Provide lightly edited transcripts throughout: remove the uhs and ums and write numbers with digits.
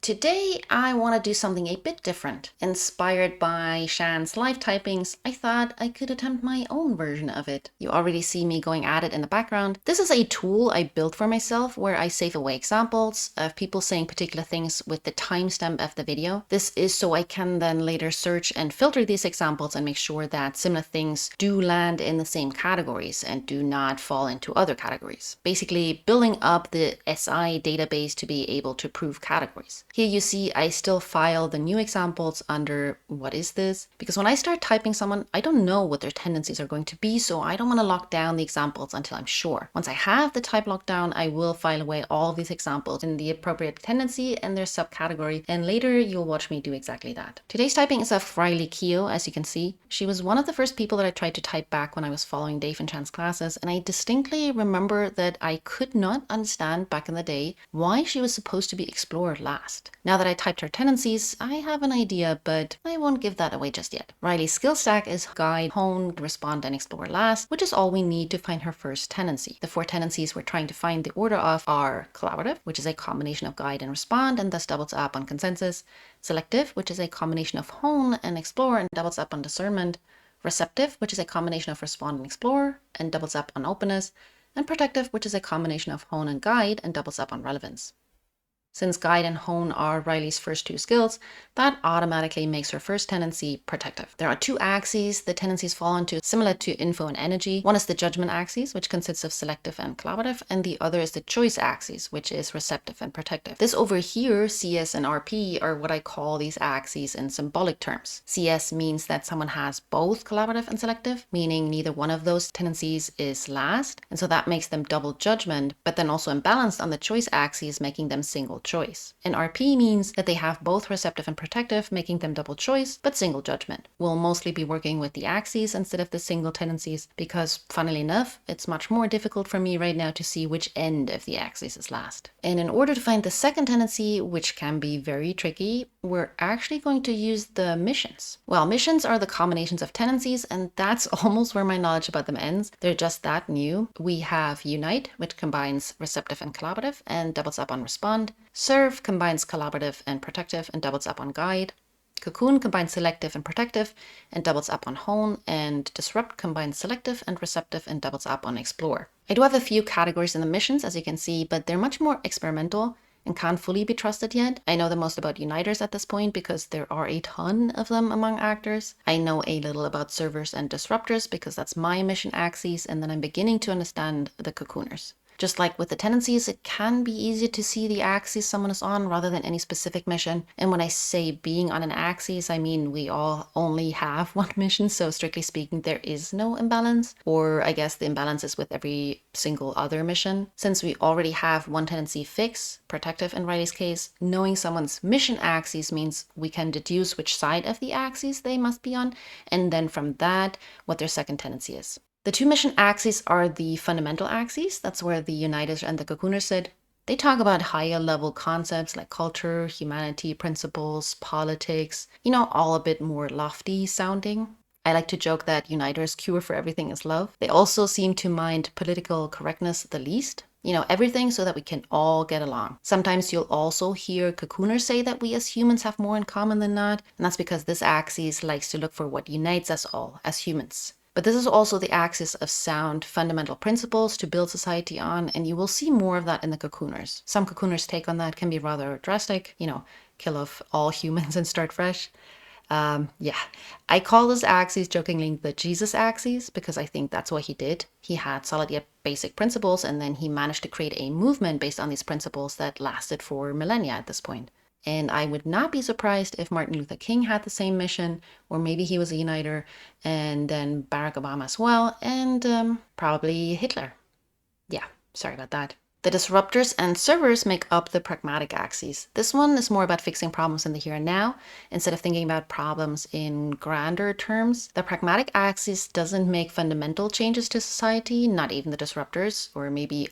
Today, I want to do something a bit different. Inspired by Shan's live typings, I thought I could attempt my own version of it. You already see me going at it in the background. This is a tool I built for myself where I save away examples of people saying particular things with the timestamp of the video. This is so I can then later search and filter these examples and make sure that similar things do land in the same categories and do not fall into other categories. Basically, building up the SI database to be able to prove categories. Here you see I still file the new examples under what is this? Because when I start typing someone, I don't know what their tendencies are going to be, so I don't want to lock down the examples until I'm sure. Once I have the type locked down, I will file away all of these examples in the appropriate tendency and their subcategory, and later you'll watch me do exactly that. Today's typing is of Riley Keough, as you can see. She was one of the first people that I tried to type back when I was following Dave and Chan's classes, and I distinctly remember that I could not understand back in the day why she was supposed to be explored last. Now that I typed her tendencies, I have an idea, but I won't give that away just yet. Riley's skill stack is guide, hone, respond, and explore last, which is all we need to find her first tendency. The 4 tendencies we're trying to find the order of are collaborative, which is a combination of guide and respond and thus doubles up on consensus, selective, which is a combination of hone and explore and doubles up on discernment, receptive, which is a combination of respond and explore and doubles up on openness, and protective, which is a combination of hone and guide and doubles up on relevance. Since guide and hone are Riley's first 2 skills, that automatically makes her first tendency protective. There are 2 axes the tendencies fall into, similar to info and energy. One is the judgment axis, which consists of selective and collaborative, and the other is the choice axis, which is receptive and protective. This over here, CS and RP, are what I call these axes in symbolic terms. CS means that someone has both collaborative and selective, meaning neither one of those tendencies is last, and so that makes them double judgment, but then also imbalanced on the choice axis, making them single choice. And RP means that they have both receptive and protective, making them double choice, but single judgment. We'll mostly be working with the axes instead of the single tendencies because, funnily enough, it's much more difficult for me right now to see which end of the axis is last. And in order to find the second tendency, which can be very tricky, we're actually going to use the missions. Well, missions are the combinations of tendencies, and that's almost where my knowledge about them ends. They're just that new. We have unite, which combines receptive and collaborative and doubles up on respond. Serve combines collaborative and protective and doubles up on guide. Cocoon combines selective and protective and doubles up on hone, and disrupt combines selective and receptive and doubles up on explore. I do have a few categories in the missions, as you can see, but they're much more experimental and can't fully be trusted yet. I know the most about uniters at this point because there are a ton of them among actors. I know a little about servers and disruptors because that's my mission axes, and then I'm beginning to understand the cocooners. Just like with the tendencies, it can be easier to see the axis someone is on rather than any specific mission. And when I say being on an axis, I mean we all only have one mission, so strictly speaking, there is no imbalance. Or I guess the imbalance is with every single other mission. Since we already have one tendency fix, protective in Riley's case, knowing someone's mission axis means we can deduce which side of the axis they must be on, and then from that, what their second tendency is. The 2 mission axes are the fundamental axes. That's where the uniters and the cocooners sit. They talk about higher level concepts like culture, humanity, principles, politics, all a bit more lofty sounding. I like to joke that uniters' cure for everything is love. They also seem to mind political correctness the least. Everything so that we can all get along. Sometimes you'll also hear cocooners say that we as humans have more in common than not, and that's because this axis likes to look for what unites us all as humans. But this is also the axis of sound fundamental principles to build society on, and you will see more of that in the cocooners. Some cocooners' take on that can be rather drastic, kill off all humans and start fresh. I call this axis jokingly the Jesus axis because I think that's what he did. He had solid yet basic principles, and then he managed to create a movement based on these principles that lasted for millennia at this point. And I would not be surprised if Martin Luther King had the same mission, or maybe he was a uniter, and then Barack Obama as well, and probably Hitler. Yeah, sorry about that. The disruptors and servers make up the pragmatic axis. This one is more about fixing problems in the here and now, instead of thinking about problems in grander terms. The pragmatic axis doesn't make fundamental changes to society, not even the disruptors, or maybe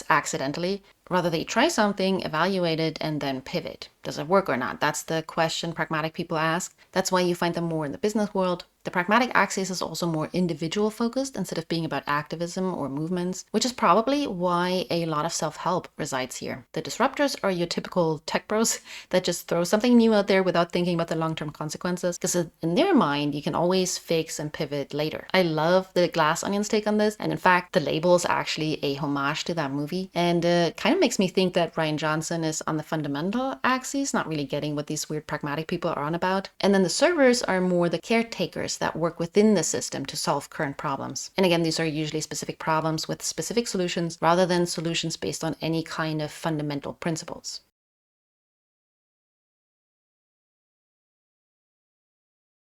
accidentally. Rather, they try something, evaluate it, and then pivot. Does it work or not? That's the question pragmatic people ask. That's why you find them more in the business world. The pragmatic axis is also more individual focused instead of being about activism or movements, which is probably why a lot of self-help resides here. The disruptors are your typical tech bros that just throw something new out there without thinking about the long-term consequences, because in their mind, you can always fix and pivot later. I love the Glass Onion's take on this, and in fact, the label is actually a homage to that movie, and kind of makes me think that Rian Johnson is on the fundamental axis, not really getting what these weird pragmatic people are on about. And then the servers are more the caretakers that work within the system to solve current problems. And again, these are usually specific problems with specific solutions rather than solutions based on any kind of fundamental principles.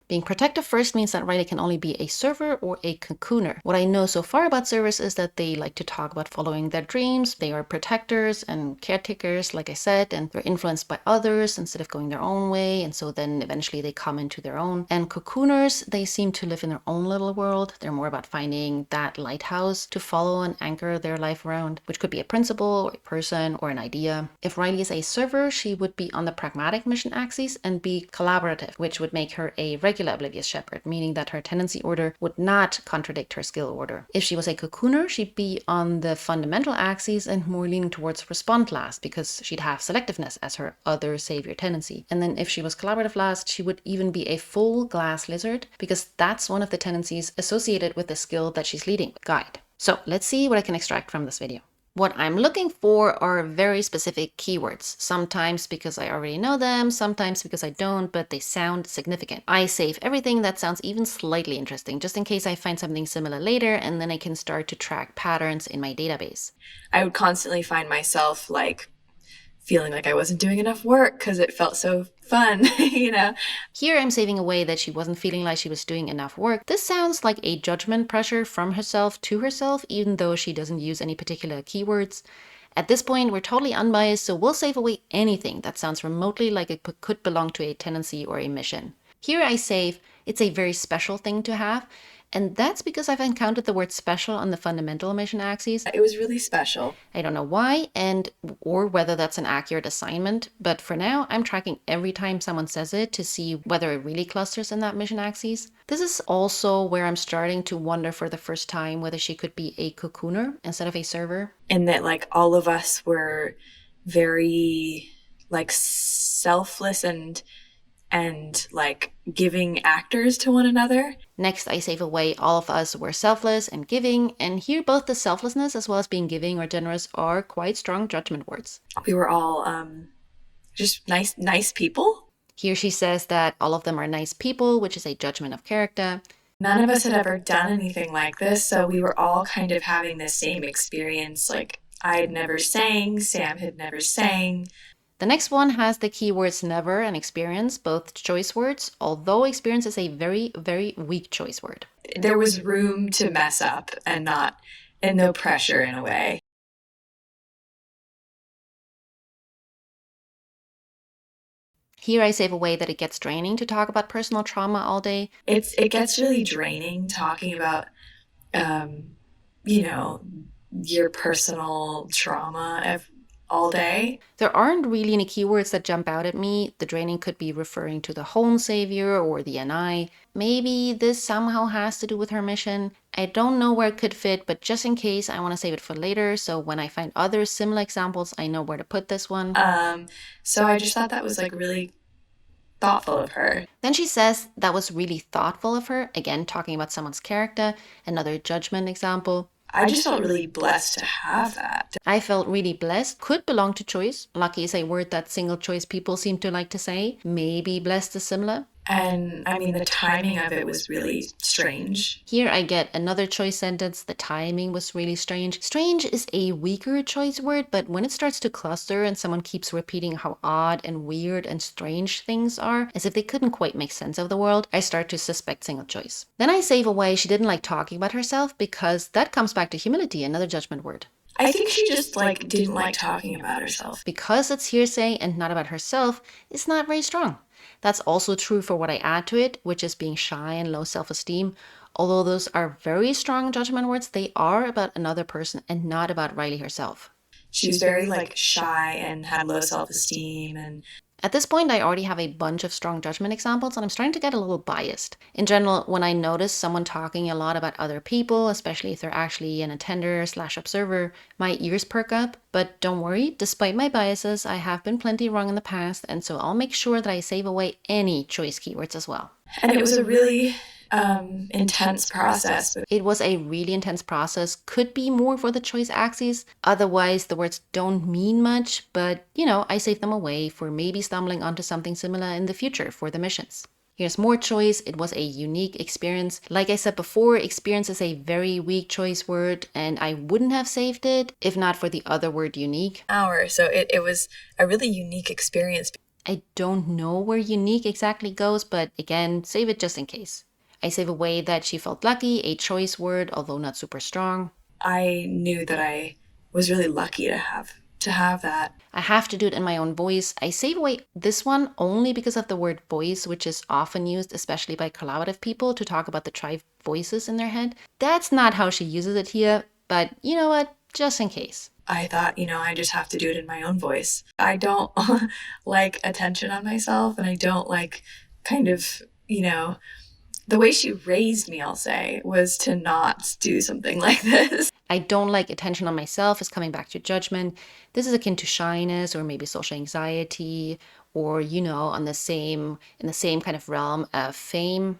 Being protective first means that Riley can only be a server or a cocooner. What I know so far about servers is that they like to talk about following their dreams. They are protectors and caretakers, like I said, and they're influenced by others instead of going their own way. And so then eventually they come into their own. And cocooners, they seem to live in their own little world. They're more about finding that lighthouse to follow and anchor their life around, which could be a principle or a person or an idea. If Riley is a server, she would be on the pragmatic mission axis and be collaborative, which would make her a regular oblivious shepherd, meaning that her tendency order would not contradict her skill order. If she was a cocooner, she'd be on the fundamental axis and more leaning towards respond last, because she'd have selectiveness as her other savior tendency. And then if she was collaborative last, she would even be a full glass lizard, because that's one of the tendencies associated with the skill that she's leading, guide. So let's see what I can extract from this video. What I'm looking for are very specific keywords, sometimes because I already know them, sometimes because I don't, but they sound significant. I save everything that sounds even slightly interesting, just in case I find something similar later, and then I can start to track patterns in my database. I would constantly find myself like feeling like I wasn't doing enough work because it felt so fun, Here I'm saving away that she wasn't feeling like she was doing enough work. This sounds like a judgment pressure from herself to herself, even though she doesn't use any particular keywords. At this point, we're totally unbiased, so we'll save away anything that sounds remotely like it could belong to a tendency or a mission. Here I save, it's a very special thing to have, and that's because I've encountered the word special on the fundamental mission axis. It was really special. I don't know why or whether that's an accurate assignment, but for now I'm tracking every time someone says it to see whether it really clusters in that mission axis. This is also where I'm starting to wonder for the first time whether she could be a cocooner instead of a server. And that like all of us were very like selfless and like giving actors to one another. Next, I save away all of us were selfless and giving, and here both the selflessness as well as being giving or generous are quite strong judgment words. We were all just nice people. Here she says that all of them are nice people, which is a judgment of character. None of us had ever done anything like this, so we were all kind of having the same experience. Like I had never sang, Sam had never sang. The next one has the keywords never and experience, both choice words, although experience is a very, very weak choice word. There was room to mess up and no pressure in a way. Here I save away that it gets draining to talk about personal trauma all day. It gets really draining talking about, your personal trauma all day. There aren't really any keywords that jump out at me. The draining could be referring to the home savior or the NI. Maybe this somehow has to do with her mission. I don't know where it could fit, but just in case, I want to save it for later. So when I find other similar examples, I know where to put this one. So I just thought that was like really thoughtful of her. Then she says that was really thoughtful of her. Again, talking about someone's character, another judgment example. I just felt really blessed to have that. I felt really blessed. Could belong to choice. Lucky is a word that single choice people seem to like to say. Maybe blessed is similar. And I mean, the timing of it was really strange. Here I get another choice sentence. The timing was really strange. Strange is a weaker choice word, but when it starts to cluster and someone keeps repeating how odd and weird and strange things are, as if they couldn't quite make sense of the world, I start to suspect single choice. Then I save away she didn't like talking about herself, because that comes back to humility, another judgment word. I think she just like didn't like talking about herself. Because it's hearsay and not about herself, it's not very strong. That's also true for what I add to it, which is being shy and low self-esteem. Although those are very strong judgment words, they are about another person and not about Riley herself. She was very like shy and had low self-esteem. At this point, I already have a bunch of strong judgment examples, and I'm starting to get a little biased. In general, when I notice someone talking a lot about other people, especially if they're actually an attender/observer, my ears perk up. But don't worry, despite my biases, I have been plenty wrong in the past, and so I'll make sure that I save away any choice keywords as well. And it was a really intense process. It was a really intense process, could be more for the choice axes. Otherwise, the words don't mean much, but I save them away for maybe stumbling onto something similar in the future for the missions. Here's more choice. It was a unique experience. Like I said before, experience is a very weak choice word, and I wouldn't have saved it if not for the other word unique. So it was a really unique experience. I don't know where unique exactly goes, but again, save it just in case. I save away that she felt lucky, a choice word, although not super strong. I knew that I was really lucky to have that. I have to do it in my own voice. I save away this one only because of the word voice, which is often used, especially by collaborative people, to talk about the tribe voices in their head. That's not how she uses it here, but you know what? Just in case. I thought, I just have to do it in my own voice. I don't like attention on myself, and I don't like kind of, the way she raised me, I'll say, was to not do something like this. I don't like attention on myself is coming back to judgment. This is akin to shyness or maybe social anxiety or, in the same kind of realm of fame.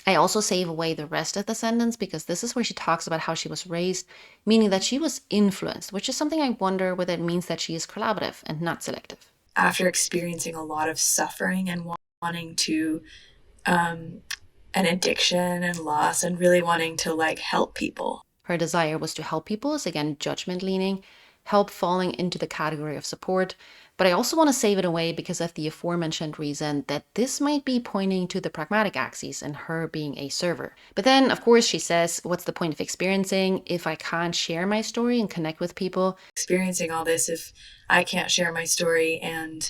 I also save away the rest of the sentence because this is where she talks about how she was raised, meaning that she was influenced, which is something I wonder whether it means that she is collaborative and not selective. After experiencing a lot of suffering and wanting to, an addiction and loss and really wanting to help people. Her desire was to help people is again judgment leaning, help falling into the category of support. But I also want to save it away because of the aforementioned reason that this might be pointing to the pragmatic axis and her being a server. But then, of course, she says, what's the point of experiencing if I can't share my story and connect with people? Experiencing all this if I can't share my story and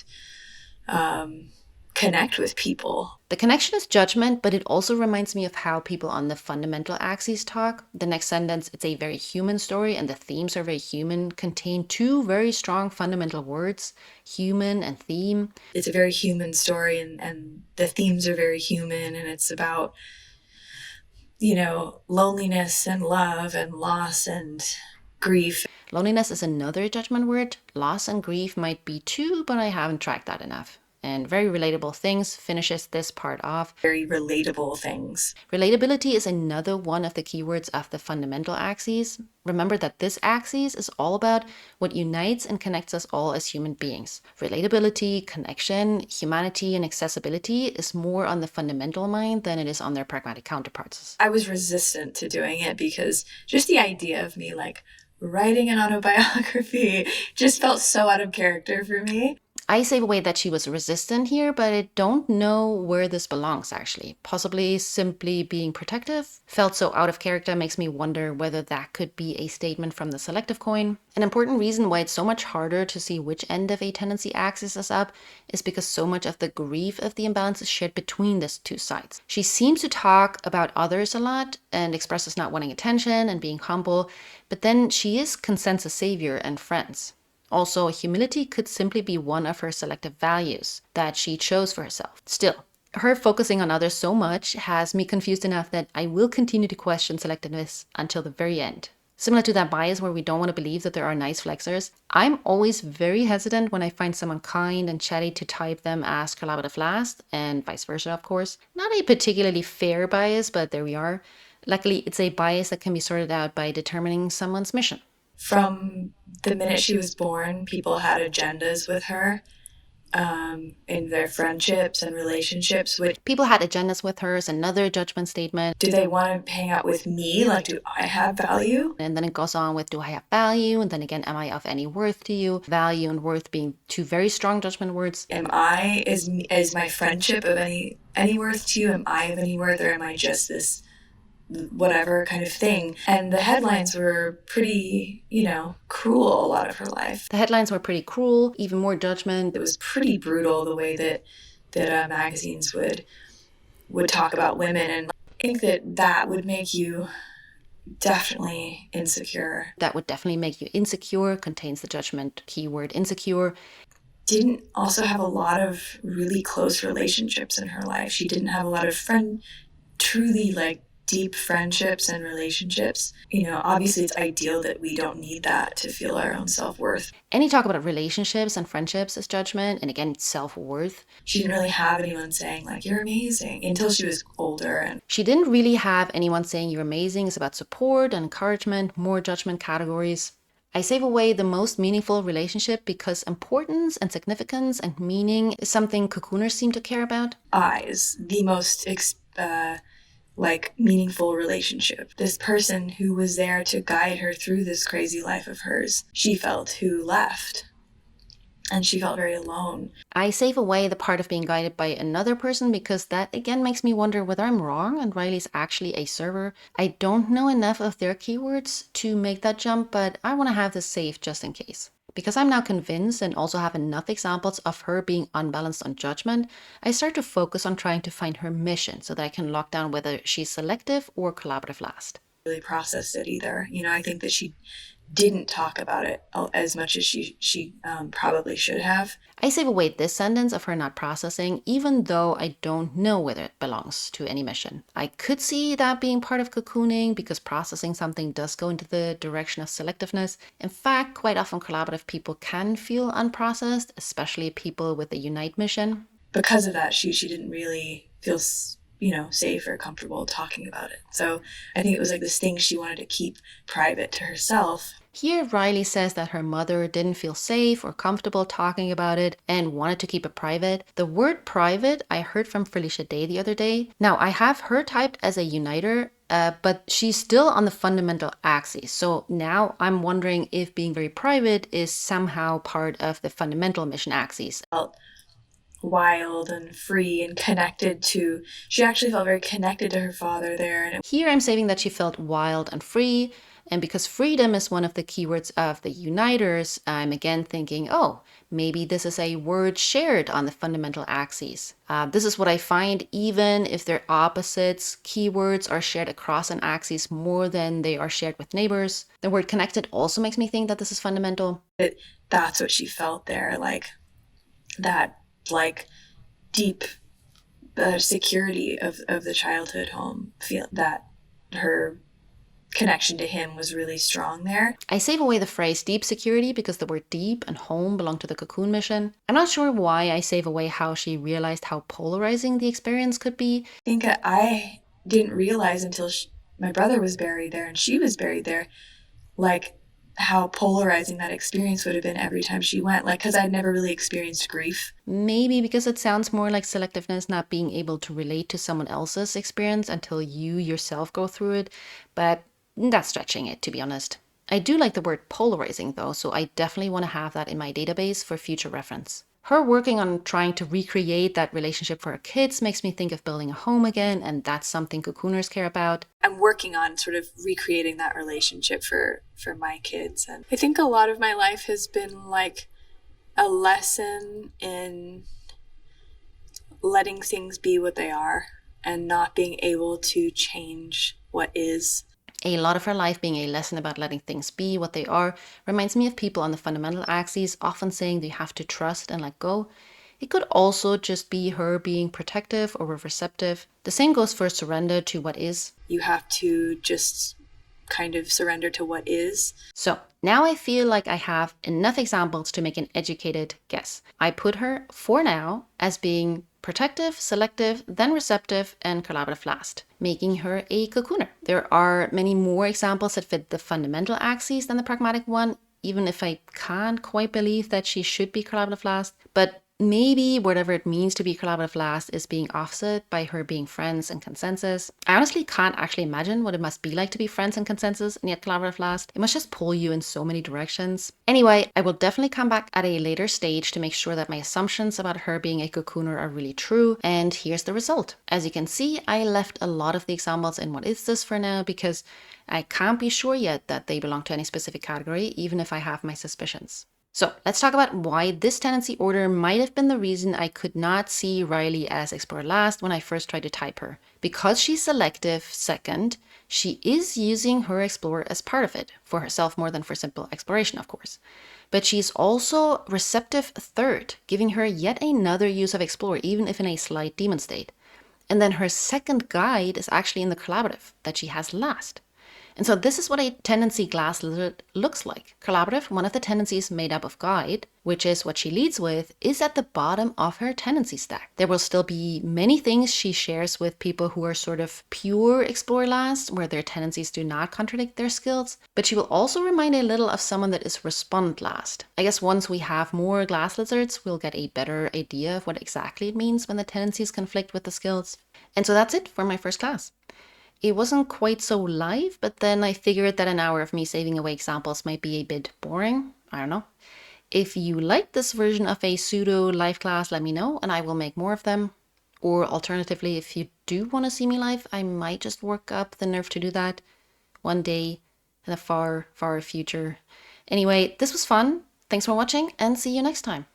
connect with people. The connection is judgment, but it also reminds me of how people on the fundamental axes talk. The next sentence, it's a very human story and the themes are very human, contain two very strong fundamental words, human and theme. It's a very human story and the themes are very human, and it's about, loneliness and love and loss and grief. Loneliness is another judgment word. Loss and grief might be too, but I haven't tracked that enough. And very relatable things finishes this part off. Very relatable things. Relatability is another one of the keywords of the fundamental axes. Remember that this axis is all about what unites and connects us all as human beings. Relatability, connection, humanity, and accessibility is more on the fundamental mind than it is on their pragmatic counterparts. I was resistant to doing it because just the idea of me writing an autobiography just felt so out of character for me. I save away that she was resistant here, but I don't know where this belongs actually. Possibly simply being protective. Felt so out of character makes me wonder whether that could be a statement from the selective coin. An important reason why it's so much harder to see which end of a tendency axis is up is because so much of the grief of the imbalance is shared between these two sides. She seems to talk about others a lot and expresses not wanting attention and being humble, but then she is consensus savior and friends. Also, humility could simply be one of her selective values that she chose for herself. Still, her focusing on others so much has me confused enough that I will continue to question selectiveness until the very end. Similar to that bias where we don't want to believe that there are nice flexers, I'm always very hesitant when I find someone kind and chatty to type them as collaborative last, and vice versa, of course. Not a particularly fair bias, but there we are. Luckily, it's a bias that can be sorted out by determining someone's mission. From the minute she was born, people had agendas with her in their friendships and relationships. People had agendas with her is another judgment statement. Do they want to hang out with me? Do I have value? And then it goes on with, do I have value? And then again, am I of any worth to you? Value and worth being two very strong judgment words. Is my friendship of any worth to you? Am I of any worth, or am I just this whatever kind of thing? And the headlines were pretty, cruel a lot of her life. The headlines were pretty cruel, even more judgment. It was pretty brutal the way that magazines would talk about women, and I think that would make you definitely insecure. That would definitely make you insecure, contains the judgment keyword insecure. didn't also have a lot of really close relationships in her life. She didn't have a lot of truly like deep friendships and relationships. Obviously it's ideal that we don't need that to feel our own self-worth. Any talk about relationships and friendships as judgment, and again, self-worth. She didn't really have anyone saying like, you're amazing, until she was older. And she didn't really have anyone saying you're amazing. It's about support and encouragement, more judgment categories. I save away the most meaningful relationship because importance and significance and meaning is something cocooners seem to care about. Eyes, the most meaningful relationship. This person who was there to guide her through this crazy life of hers, she felt, who left. And she felt very alone. I save away the part of being guided by another person because that again makes me wonder whether I'm wrong and Riley's actually a server. I don't know enough of their keywords to make that jump, but I want to have this saved just in case. Because I'm now convinced and also have enough examples of her being unbalanced on judgment, I start to focus on trying to find her mission so that I can lock down whether she's selective or collaborative last. Really processed it either. I think that she didn't talk about it as much as she probably should have. I save away this sentence of her not processing, even though I don't know whether it belongs to any mission. I could see that being part of cocooning because processing something does go into the direction of selectiveness. In fact, quite often collaborative people can feel unprocessed, especially people with a unite mission. Because of that, she didn't really feel safe or comfortable talking about it. So I think it was like this thing she wanted to keep private to herself. Here, Riley says that her mother didn't feel safe or comfortable talking about it and wanted to keep it private. The word private I heard from Felicia Day the other day. Now, I have her typed as a uniter, but she's still on the fundamental axis. So now I'm wondering if being very private is somehow part of the fundamental mission axis. Wild and free and she actually felt very connected to her father there. And here I'm saving that she felt wild and free. And because freedom is one of the keywords of the uniters, I'm again thinking, oh, maybe this is a word shared on the fundamental axes. This is what I find, even if they're opposites, keywords are shared across an axis more than they are shared with neighbors. The word connected also makes me think that this is fundamental. That's what she felt there, that deep security of the childhood home, feel that her connection to him was really strong there. I save away the phrase deep security because the word deep and home belong to the cocoon mission. I'm not sure why I save away how she realized how polarizing the experience could be. I think I didn't realize until my brother was buried there and she was buried there, how polarizing that experience would have been every time she went, because I'd never really experienced grief. Maybe because it sounds more like selectiveness, not being able to relate to someone else's experience until you yourself go through it, but that's stretching it, to be honest. I do like the word polarizing though, so I definitely want to have that in my database for future reference. Her working on trying to recreate that relationship for her kids makes me think of building a home again, and that's something cocooners care about. I'm working on sort of recreating that relationship for my kids. And I think a lot of my life has been like a lesson in letting things be what they are and not being able to change what is. A lot of her life being a lesson about letting things be what they are reminds me of people on the fundamental axes often saying they have to trust and let go. It could also just be her being protective or receptive. The same goes for surrender to what is. You have to just kind of surrender to what is. So now I feel like I have enough examples to make an educated guess. I put her, for now, as being protective, selective, then receptive, and collaborative last, making her a cocooner. There are many more examples that fit the fundamental axes than the pragmatic one, even if I can't quite believe that she should be collaborative last. But maybe whatever it means to be collaborative last is being offset by her being friends and consensus. I honestly can't actually imagine what it must be like to be friends and consensus and yet collaborative last. It must just pull you in so many directions. Anyway, I will definitely come back at a later stage to make sure that my assumptions about her being a cocooner are really true. And here's the result. As you can see, I left a lot of the examples in what is this for now because I can't be sure yet that they belong to any specific category, even if I have my suspicions. So let's talk about why this tendency order might have been the reason I could not see Riley as Explorer last when I first tried to type her. Because she's selective second, she is using her Explorer as part of it, for herself more than for simple exploration, of course. But she's also receptive third, giving her yet another use of explore, even if in a slight demon state. And then her second guide is actually in the collaborative that she has last. And so this is what a tendency glass lizard looks like. Collaborative, one of the tendencies made up of guide, which is what she leads with, is at the bottom of her tendency stack. There will still be many things she shares with people who are sort of pure explore last, where their tendencies do not contradict their skills, but she will also remind a little of someone that is respond last. I guess once we have more glass lizards, we'll get a better idea of what exactly it means when the tendencies conflict with the skills. And so that's it for my first class. It wasn't quite so live, but then I figured that an hour of me saving away examples might be a bit boring. I don't know. If you like this version of a pseudo live class, let me know and I will make more of them. Or alternatively, if you do want to see me live, I might just work up the nerve to do that one day in the far, far future. Anyway, this was fun. Thanks for watching and see you next time.